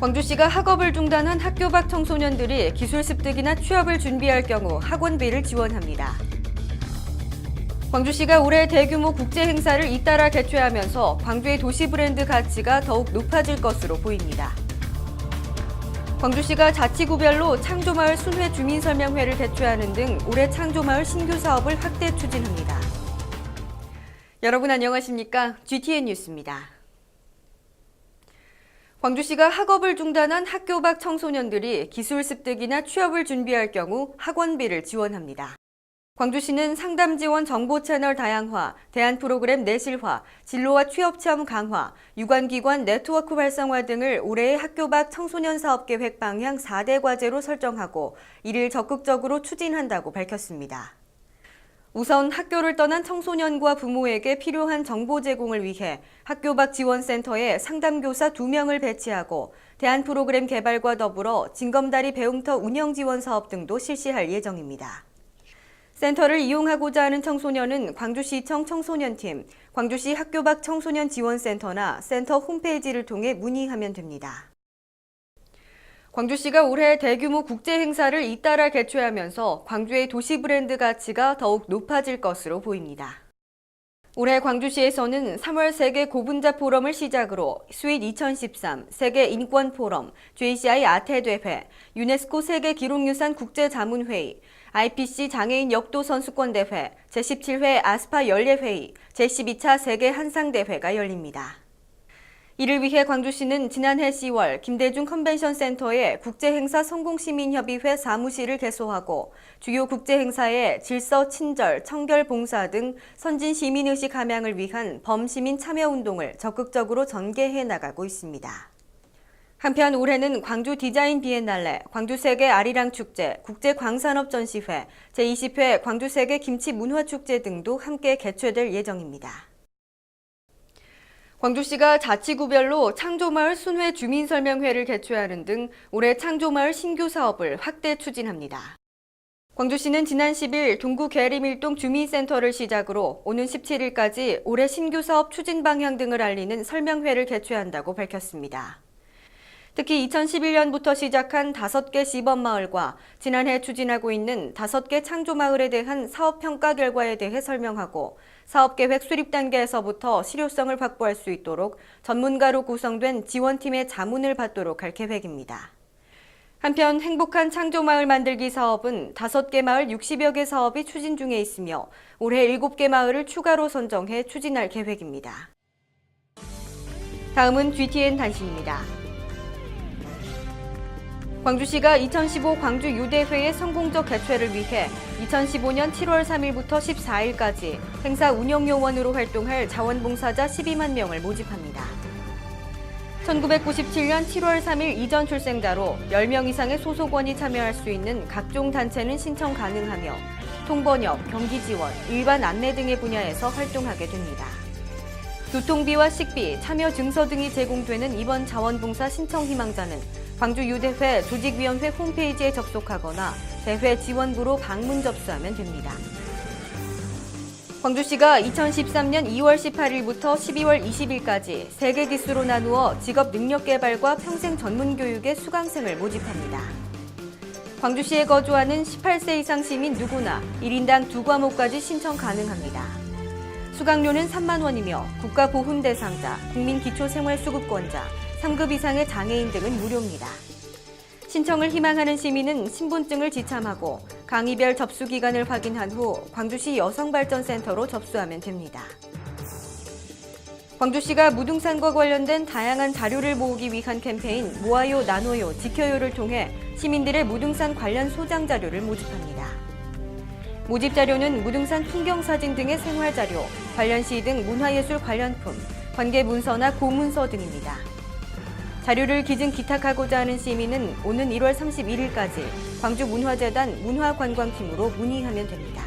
광주시가 학업을 중단한 학교 밖 청소년들이 기술 습득이나 취업을 준비할 경우 학원비를 지원합니다. 광주시가 올해 대규모 국제 행사를 잇따라 개최하면서 광주의 도시 브랜드 가치가 더욱 높아질 것으로 보입니다. 광주시가 자치구별로 창조마을 순회 주민설명회를 개최하는 등 올해 창조마을 신규 사업을 확대 추진합니다. 여러분 안녕하십니까? GTN 뉴스입니다. 광주시가 학업을 중단한 학교 밖 청소년들이 기술 습득이나 취업을 준비할 경우 학원비를 지원합니다. 광주시는 상담 지원 정보 채널 다양화, 대안 프로그램 내실화, 진로와 취업 체험 강화, 유관기관 네트워크 활성화 등을 올해의 학교 밖 청소년 사업 계획 방향 4대 과제로 설정하고 이를 적극적으로 추진한다고 밝혔습니다. 우선 학교를 떠난 청소년과 부모에게 필요한 정보 제공을 위해 학교 밖 지원센터에 상담교사 2명을 배치하고 대안 프로그램 개발과 더불어 징검다리 배움터 운영 지원 사업 등도 실시할 예정입니다. 센터를 이용하고자 하는 청소년은 광주시청 청소년팀, 광주시 학교 밖 청소년 지원센터나 센터 홈페이지를 통해 문의하면 됩니다. 광주시가 올해 대규모 국제 행사를 잇따라 개최하면서 광주의 도시 브랜드 가치가 더욱 높아질 것으로 보입니다. 올해 광주시에서는 3월 세계 고분자 포럼을 시작으로 스윗 2013 세계 인권 포럼, JCI 아태 대회, 유네스코 세계 기록유산 국제자문회의, IPC 장애인 역도 선수권 대회, 제17회 아스파 연례회의, 제12차 세계 한상대회가 열립니다. 이를 위해 광주시는 지난해 10월 김대중 컨벤션 센터에 국제행사 성공시민협의회 사무실을 개소하고 주요 국제행사에 질서, 친절, 청결 봉사 등 선진 시민의식 함양을 위한 범시민 참여운동을 적극적으로 전개해 나가고 있습니다. 한편 올해는 광주 디자인 비엔날레, 광주세계 아리랑 축제, 국제광산업 전시회, 제20회 광주세계 김치문화축제 등도 함께 개최될 예정입니다. 광주시가 자치구별로 창조마을 순회 주민설명회를 개최하는 등 올해 창조마을 신규 사업을 확대 추진합니다. 광주시는 지난 10일 동구 계림일동 주민센터를 시작으로 오는 17일까지 올해 신규 사업 추진 방향 등을 알리는 설명회를 개최한다고 밝혔습니다. 특히 2011년부터 시작한 5개 시범마을과 지난해 추진하고 있는 5개 창조마을에 대한 사업평가 결과에 대해 설명하고 사업계획 수립 단계에서부터 실효성을 확보할 수 있도록 전문가로 구성된 지원팀의 자문을 받도록 할 계획입니다. 한편 행복한 창조마을 만들기 사업은 5개 마을 60여 개 사업이 추진 중에 있으며 올해 7개 마을을 추가로 선정해 추진할 계획입니다. 다음은 GTN 단신입니다. 광주시가 2015 광주 유대회의 성공적 개최를 위해 2015년 7월 3일부터 14일까지 행사 운영요원으로 활동할 자원봉사자 12만 명을 모집합니다. 1997년 7월 3일 이전 출생자로 10명 이상의 소속원이 참여할 수 있는 각종 단체는 신청 가능하며 통번역, 경기지원, 일반 안내 등의 분야에서 활동하게 됩니다. 교통비와 식비, 참여 증서 등이 제공되는 이번 자원봉사 신청 희망자는 광주유대회 조직위원회 홈페이지에 접속하거나 대회 지원부로 방문 접수하면 됩니다. 광주시가 2013년 2월 18일부터 12월 20일까지 3개 기수로 나누어 직업 능력 개발과 평생 전문 교육의 수강생을 모집합니다. 광주시에 거주하는 18세 이상 시민 누구나 1인당 2과목까지 신청 가능합니다. 수강료는 3만 원이며 국가보훈 대상자, 국민기초생활수급권자, 3급 이상의 장애인 등은 무료입니다. 신청을 희망하는 시민은 신분증을 지참하고 강의별 접수 기간을 확인한 후 광주시 여성발전센터로 접수하면 됩니다. 광주시가 무등산과 관련된 다양한 자료를 모으기 위한 캠페인 모아요, 나눠요, 지켜요를 통해 시민들의 무등산 관련 소장 자료를 모집합니다. 모집 자료는 무등산 풍경사진 등의 생활자료, 관련 시 등 문화예술 관련품, 관계 문서나 고문서 등입니다. 자료를 기증 기탁하고자 하는 시민은 오는 1월 31일까지 광주문화재단 문화관광팀으로 문의하면 됩니다.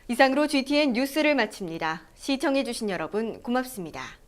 이상으로 GTN 뉴스를 마칩니다. 시청해주신 여러분 고맙습니다.